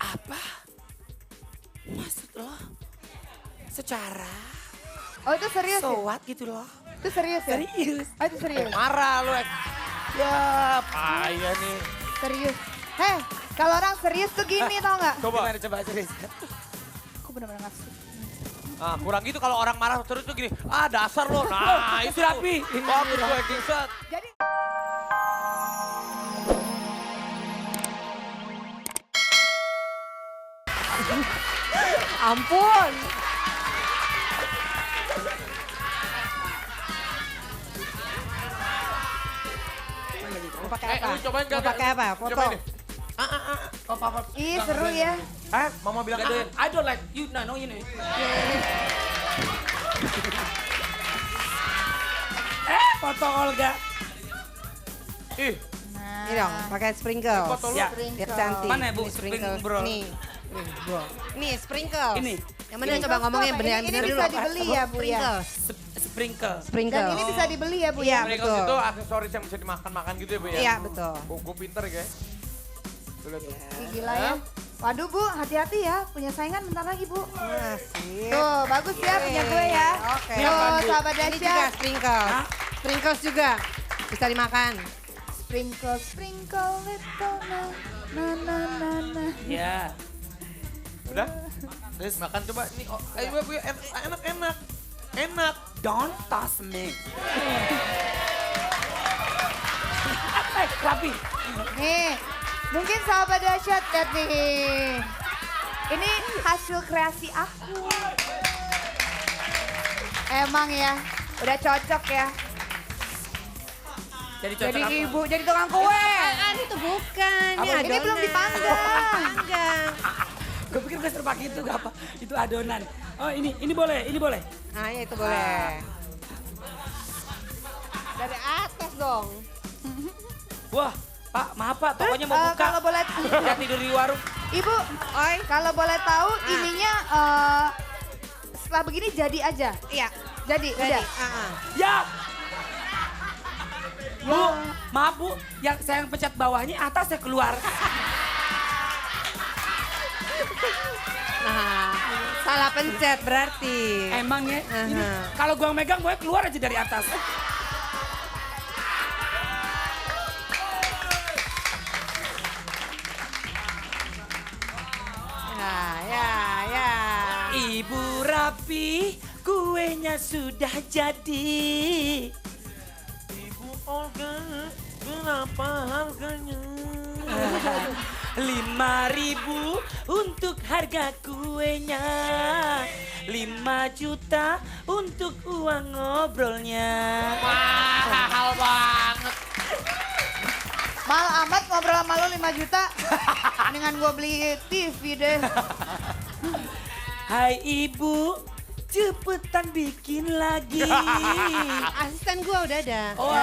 Apa? Maksud lo? Secara? Oh itu serius ya? So what gitu loh. Itu serius ya? Serius. Oh itu serius? Marah lu. Ya payah nih. Serius. Heh, kalau orang serius tuh gini tau gak? Coba. Gimana coba serius? Aku bener-bener gak suka. Ah, kurang gitu kalau orang marah terus tuh gini. Ah dasar lo. Nah itu rapi. Bagus gue acting shot. Jadi Ampun. Mau pakai apa? Lu cobain Mau pakai apa? Foto? Cobain nih. Apa-apa. ih seru ya. Mama bilang Gadoin. I don't like you, no, you know. Foto Olga. Ih, Ini dong, pakai sprinkle. foto lu. Ya. Biar cantik. Mana, Bu, Ini sprinkle, bro? Nih. Nih, sprinkle. Ini. Yang mana coba ngomongnya Ini bener-bener bisa dulu. dibeli ya, Bu, ya? Sprinkle. Sprinkle. Sprinkle. Dan ini bisa dibeli ya Bu Iya, ya? Sprinkles betul. itu aksesoris yang bisa dimakan-makan gitu ya Bu ya? Iya, betul. Gue pinter ya guys. Tuh lihat tuh. Ih, gila ya. Waduh Bu, hati-hati ya. Punya saingan bentar lagi Bu. Masih. Tuh, bagus ya punya gue ya. Oke. Tuh, sahabat Ini juga dahsyat. sprinkle. Sprinkles juga. Bisa dimakan. Sprinkle, sprinkle, little na, na, na, na, na. Ya. Udah? Terus makan coba. Nih, oh, ayo Bu, enak-enak. Enak. Don't touch me. Rapi. Nih, mungkin sahabat dahsyat lihat nih. Ini hasil kreasi aku. Emang ya, udah cocok ya. Jadi cocok Jadi apa? ibu, jadi tukang kue. Apaan itu bukan. Apa? Ini Ini adonan. belum dipanggang. Panggang. Gue pikir gue suruh pakai itu gak apa. Itu adonan. Oh ini boleh, ini boleh. Nah, ya itu boleh. Dari atas dong. Wah, Pak, maaf Pak, tokonya mau buka. Kalau boleh, Saya tidur di warung. Ibu, Oi. kalau boleh tahu ininya setelah begini jadi aja. Iya. Jadi, Jadi. udah. Ya, Bu, Ya. maaf Bu, yang saya yang pencet bawahnya atasnya keluar. Nah, salah pencet berarti. Emang ya, ini Aha. kalau gua megang gue keluar aja dari atas. Ya. Ibu rapi, kuenya sudah jadi. Ibu Olga, berapa harganya? 5.000 untuk harga kuenya, 5 juta untuk uang ngobrolnya. Mahal banget. Mahal amat ngobrol sama lu 5 juta. Mendingan gue beli TV deh. Hai ibu, cepetan bikin lagi. Asisten gua udah ada. Oh,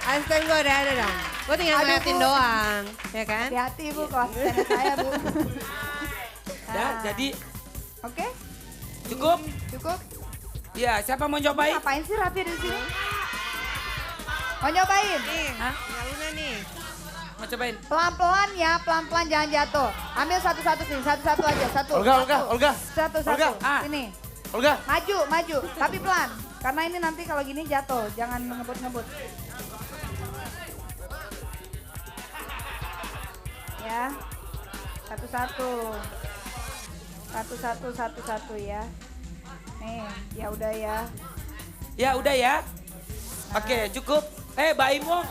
Asisten gua udah ada dong. Gua tinggal Aduh, ngeliatin Bu. doang. Ya kan? Hati-hati Bu, kalau asistennya saya Bu. ya, jadi Oke, cukup. cukup. Ya, siapa mau cobain? Ngapain sih Raffi ada di sini? Mau nyobain? Nih, Hah? ya Luna nih. Mau cobain? Pelan-pelan ya, pelan-pelan jangan jatuh. Ambil satu-satu sini, satu-satu aja, satu. Olga, satu. Olga. Satu-satu, Olga. Ah. sini. Olga. Maju, tapi pelan. Karena ini nanti kalau gini jatuh, jangan ngebut-ngebut. Ya, satu-satu. Satu-satu ya. Nih, ya udah ya. Ya udah ya. Oke, cukup. Mbak Imo.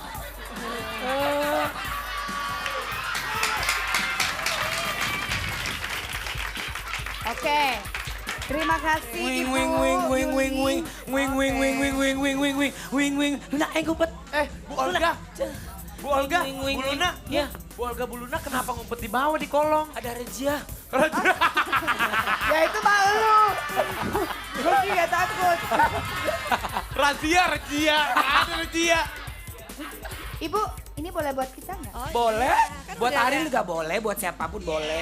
Oke. Terima kasih Wing Ibu wing wing wing wing Yuli. wing wing wing wing wing wing wing wing wing wing wing. Luna, ngumpet. Bu Olga. Bu Olga, Wing, wing, Bu wing. Luna. Ya. Bu Olga, Bu Luna kenapa ngumpet di bawah di kolong? Ada Rejia. Ya itu malu. Gue juga takut. Razia. Ada razia. Ibu, ini boleh buat kita nggak? Boleh. kan Buat udah Ariel ada. juga boleh, buat siapapun boleh.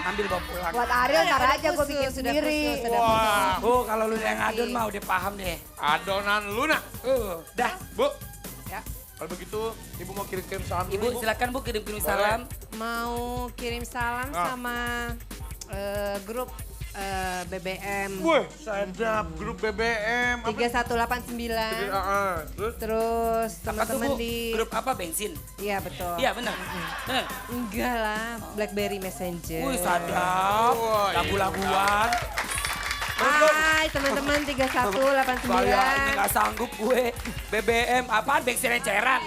Ambil bawa pulang. Buat Ariel ntar Udah aja gue khusus, bikin udah sendiri. khusus, udah Wah, Oh, kalau lu yang adon mah udah paham deh. adonan Luna. Dah. Bu, Kalau begitu, Ibu mau kirim-kirim salam Ibu dulu, silakan Bu kirim-kirim Boleh. salam. Mau kirim salam Ah. sama grup BBM Wih, sadap grup BBM. 3189. Terus? Terus Apa tuh teman-teman Bu? di... Grup apa bensin? Iya betul. Iya benar. Benar. Enggak lah, BlackBerry Messenger. Wih sadap. Wah, iya. Lagu-laguan. Hai teman-teman Saya ini 3189. gak sanggup gue. BBM apaan bensin eceran.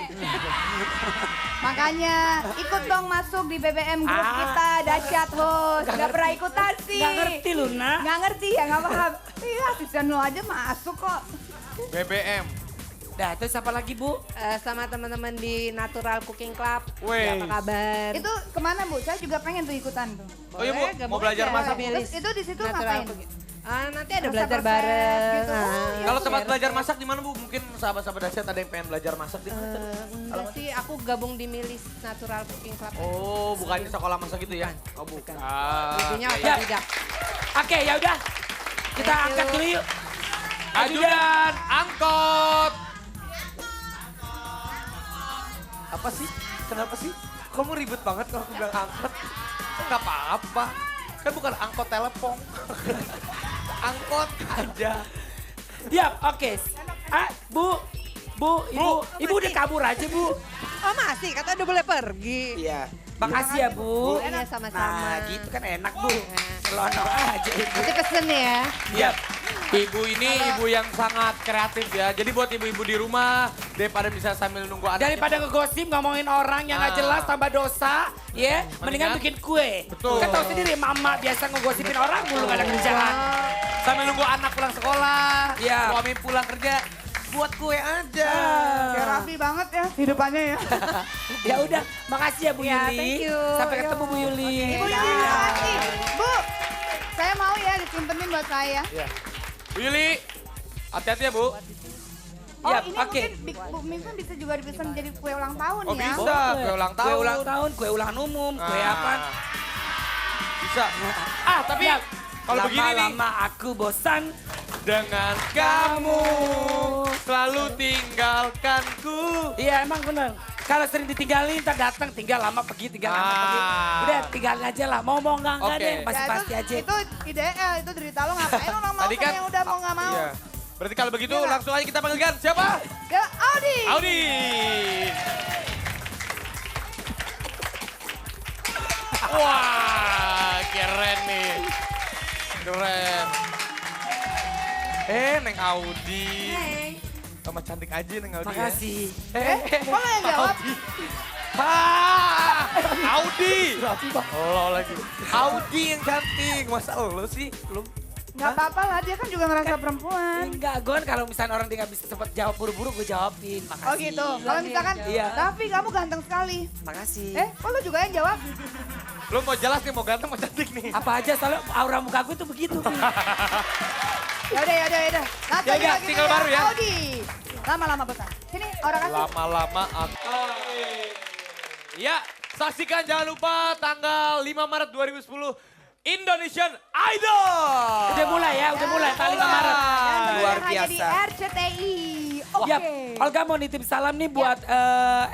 Makanya ikut dong masuk di BBM grup Ah. kita, dahsyat host. Gak pernah ikutan sih. Gak ngerti lu nak. Gak ngerti ya, gak paham. Iya, asisten lo aja masuk kok. BBM. Dah terus apa lagi Bu? Sama teman-teman di Natural Cooking Club. Weh. Apa kabar? Itu kemana Bu? Saya juga pengen tuh ikutan tuh. Oh iya, Bu, Boleh, gabung mau belajar aja. masak, Bu? Terus itu di situ Natural ngapain? Cooking. Nanti ada Resep-resep belajar bareng. gitu. Oh, iya. Kalau tempat Share. belajar masak di mana, Bu? Mungkin sahabat-sahabat dahsyat ada yang pengen belajar masak di mana? Enggak sih, aku gabung di Milis Natural Cooking Club. Oh, bukannya sekolah masak gitu ya? Oh, bukan. Ibunya Ya. otodidak. Oke ya udah. Kita Thank you. angkat dulu yuk. Ajudan angkot. Apa sih? Kenapa sih? Kamu ribet banget kalau aku bilang angkot? Enggak apa-apa. Kan bukan angkot telepon. Angkot aja. Ya oke. Bu, Ibu udah kabur aja Bu. Oh masih, kata udah boleh pergi. Iya. Makasih ya Bu. Iya sama-sama. Nah gitu kan enak Bu. Selono aja Ibu. Nanti pesen ya. Iya. Ibu ini ibu yang sangat kreatif ya. Jadi buat ibu-ibu di rumah, daripada bisa sambil nunggu anaknya. Daripada ngegosip ngomongin orang yang nggak jelas tambah dosa, ya mendingan bikin kue. Betul. Kan tau sendiri mama biasa ngegosipin orang mulu nggak ada kerjaan. Sambil nunggu anak pulang sekolah, Iya. suami pulang kerja, buat kue aja. Ya rapi banget ya hidupannya ya. Ya udah, makasih ya Bu Ya, Yuli. thank you. Sampai ketemu Bu Yuli. Ibu Yuli, terima kasih. Bu, saya mau ya disimpenin buat saya. Iya. Bu Yuli, hati-hati ya Bu. Oh Ya, ini oke. mungkin Bu Mifun bisa juga dipesan jadi kue ulang tahun Oh ya. bisa, kue ulang tahun. Kue ulang tahun, kue ulangan umum, kue Ah. apa? Bisa. Ah, tapi Ya, kalau begini nih, lama-lama aku bosan. dengan kamu selalu tinggalkanku. Iya emang bener. Kalau sering ditinggalin, ntar datang tinggal lama pergi, tinggal lama pergi. Udah tinggalin aja lah. Mau enggak Oke. deh, Ya, pasti-pasti aja. Itu ideal, itu derita lo ngapain orang mau Tadi kan yang udah mau nggak mau. Iya. Berarti kalau begitu Iya. langsung aja kita panggilkan siapa? Ya Audi. Audi. Wah, keren nih. Keren. Neng Audi. Sama cantik aja Neng Audi. Makasih. Kok lo yang jawab? Audi. Lo lagi. Audi yang cantik. Masa lo sih? Belum. Gak apa-apa lah, dia kan juga ngerasa perempuan. Enggak, gue kalau misalnya orang dia nggak bisa sempat jawab buru-buru, gue jawabin. Makasih. Oh gitu. Kalau misalkan, Iya. Raffi kamu ganteng sekali. Makasih. Kok lo juga yang jawab? Lo mau jelas nih, mau ganteng, mau cantik nih. Apa aja, soalnya aura muka gue tuh begitu. Yaudah. Langsung Ya, lagi single nih baru ya. Audi. Lama-lama bosan. Sini, orang kasih. Lama-lama aku. Ya, saksikan jangan lupa tanggal 5 Maret 2010 Indonesian Idol. Udah mulai ya, udah mulai. Tanggal 5 Maret. Dan Luar hanya di biasa. RCTI. Oke. Ya, Olga mau nitip salam nih buat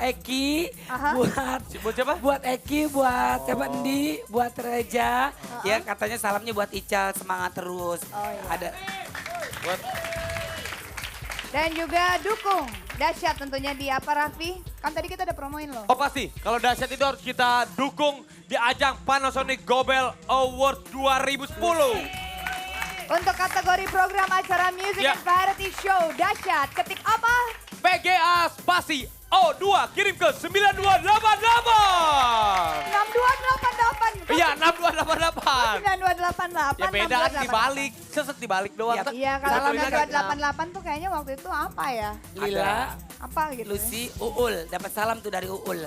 Eki, Aha. Buat siapa? buat Eki, buat siapa Endi, buat Reja. Ya katanya salamnya buat Ical semangat terus. Oh, iya. Ada. Buat Dan juga dukung dahsyat tentunya di apa Raffi? Kan tadi kita udah promoin loh. Oh pasti, kalau dahsyat itu harus kita dukung di ajang Panasonic Gobel Award 2010. Untuk kategori program acara Music Ya. and Variety Show dahsyat, ketik apa? PGA Spasi O2 kirim ke 9288. 6288. Iya, 6288. 9288. Ya beda kan dibalik, seset dibalik doang. Ya. Iya, kalau Satunya kan- 9288 tuh kayaknya waktu itu apa ya? Lila, Apa gitu? Lucy, Uul. Dapat salam tuh dari Uul.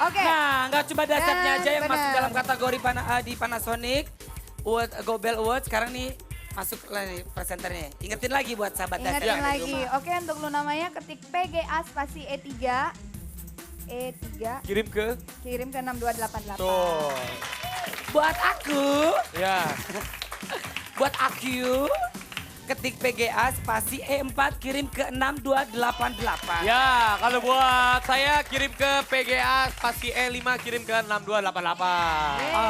Oke. Nah, nggak cuma dahsyatnya Dan aja yang masuk benar. dalam kategori di Panasonic Award, Gobel Award. Sekarang nih masuk lah nih presenternya. Ingetin lagi buat sahabat dahsyat. Ingetin yang ada di lagi. rumah. Oke, untuk lu namanya ketik PGA spasi E3. E3 Kirim ke kirim ke 6288. tuh. Buat aku, Ya. buat aku, ketik PGA spasi E4 kirim ke 6288. Ya, kalau buat saya kirim ke PGA spasi E5 kirim ke 6288.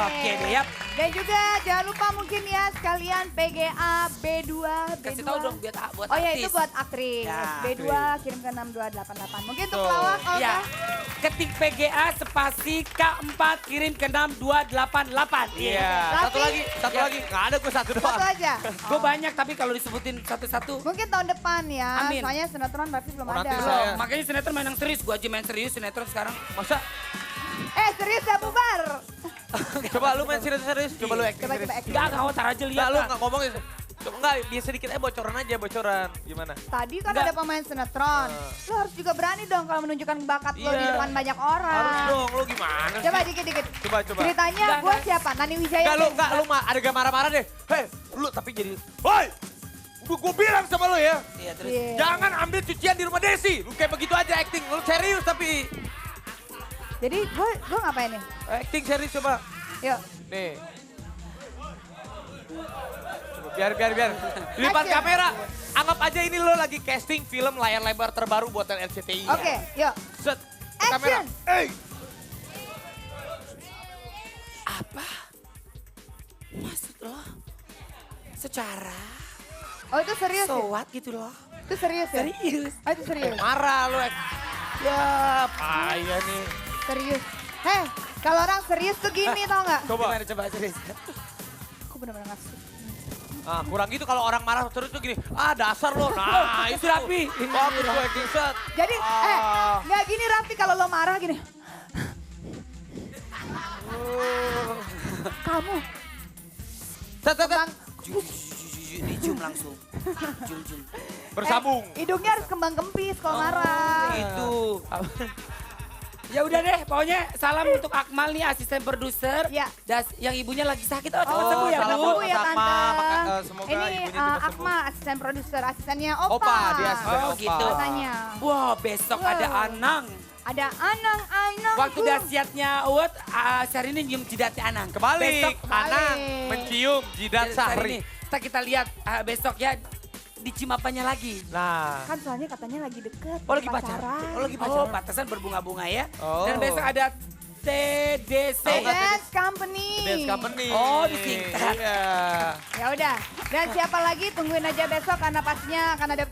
Oke deh, yap. Dan juga jangan lupa mungkin ya sekalian PGA B2. Kasih tahu dong buat Oh ya artis. itu buat aktris. Ya. B2 kirim ke 6288. Mungkin untuk Tuh. pelawak Olga. Ya, ketik PGA spasi K4 kirim ke 6288. Iya, satu Raffi. lagi. Nggak ada gue satu doang. Satu aja. Gue banyak tapi kalau disebutin satu-satu. Mungkin tahun depan ya. Amin. Soalnya sinetron Raffi belum Oh, ada. nanti Belum, saya- makanya sinetron main yang serius. Gue aja main serius sinetron sekarang. Masa? Serius ya bubar. Coba lu main serius, coba lu acting Coba serius. coba acting. Enggak, kau tar aja Enggak, lihat lu lah. nggak ngomongin. Coba enggak, biasa sedikit aja bocoran. Gimana? Tadi kan Enggak. ada pemain sinetron. Lu harus juga berani dong kalau menunjukkan bakat lo di Iya. depan banyak orang. Harus dong, lu gimana sih? Coba dikit-dikit. Coba. Ceritanya Enggak, gue enggak. siapa? Nani Wijaya. Enggak, lu ada gak marah-marah deh. Hei, lu tapi jadi, woi! Gue bilang sama lu ya, Iya, terus. Iya. jangan ambil cucian di rumah Desi. Lu kayak begitu aja acting, lu serius tapi. Jadi gue ngapain nih? Acting serius coba. Yuk. Nih. Coba, biar. Di depan Action. kamera, anggap aja ini lo lagi casting film layar lebar terbaru buatan RCTI. Oke, yuk. Set, Action. kamera. Apa? Maksud lo? Secara Oh itu serius ya? so what gitu loh. Itu serius ya? Serius. Oh itu serius? Marah lo. Ya, payah nih. Serius. Heh, kalau orang serius tuh gini tau gak? Coba. Gimana coba serius? Aku bener-bener gak suka. Ah, kurang gitu kalau orang marah terus tuh gini. Ah, dasar lo. Nah, itu Raffi. Bagus gue acting set. Jadi, Ah. nggak gini Raffi kalau lo marah gini. Kamu. Set. Dijum langsung. Jum. Bersambung. Hidungnya harus kembang kempis kalau marah. Itu. Ya udah deh, pokoknya salam untuk Akmal nih asisten produser. Ya. Yang ibunya lagi sakit. Oh, cepat sembuh ya, salam Bu. sembuh ya Mas Tante. Akmal. Semoga Ini ibunya cepat sembuh. Akmal, asisten produser, asistennya Opa. Opa, dia asisten Oh, Opa. gitu. Katanya. Wah, besok Wow. ada Anang. Ada Anang. Waktu dahsyatnya Uwet, Syahrini nyium jidatnya Anang. Kebalik, Besok, Anang mencium jidat Sahri. Kita lihat besok ya dicium apanya lagi. Nah, Kan soalnya katanya lagi deket. Oh lagi pacaran. Oh lagi pacaran. Oh pantesan berbunga-bunga ya. Oh. Dan besok ada TDC. Oh, nggak Dance Company. Dance Company. Oh, disingkat. Iya. Ya udah. Dan siapa lagi tungguin aja besok karena pastinya akan ada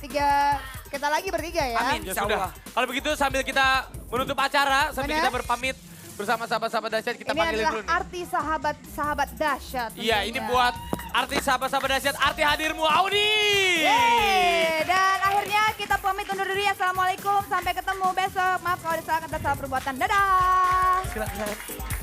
kita lagi bertiga ya. Amin. Ya Insya sudah. Allah. Kalau begitu sambil kita menutup acara, sambil Benar. kita berpamit bersama sahabat-sahabat dahsyat, kita Ini panggilin adalah dulu nih. arti sahabat dahsyat. Iya, ini tentunya. buat artis sahabat-sahabat dahsyat, arti hadirmu Audi. Yeay. Dan akhirnya kita pamit undur diri. Assalamualaikum. Sampai ketemu besok. Maaf kalau ada salah kata salah perbuatan. Dadah. Silakan.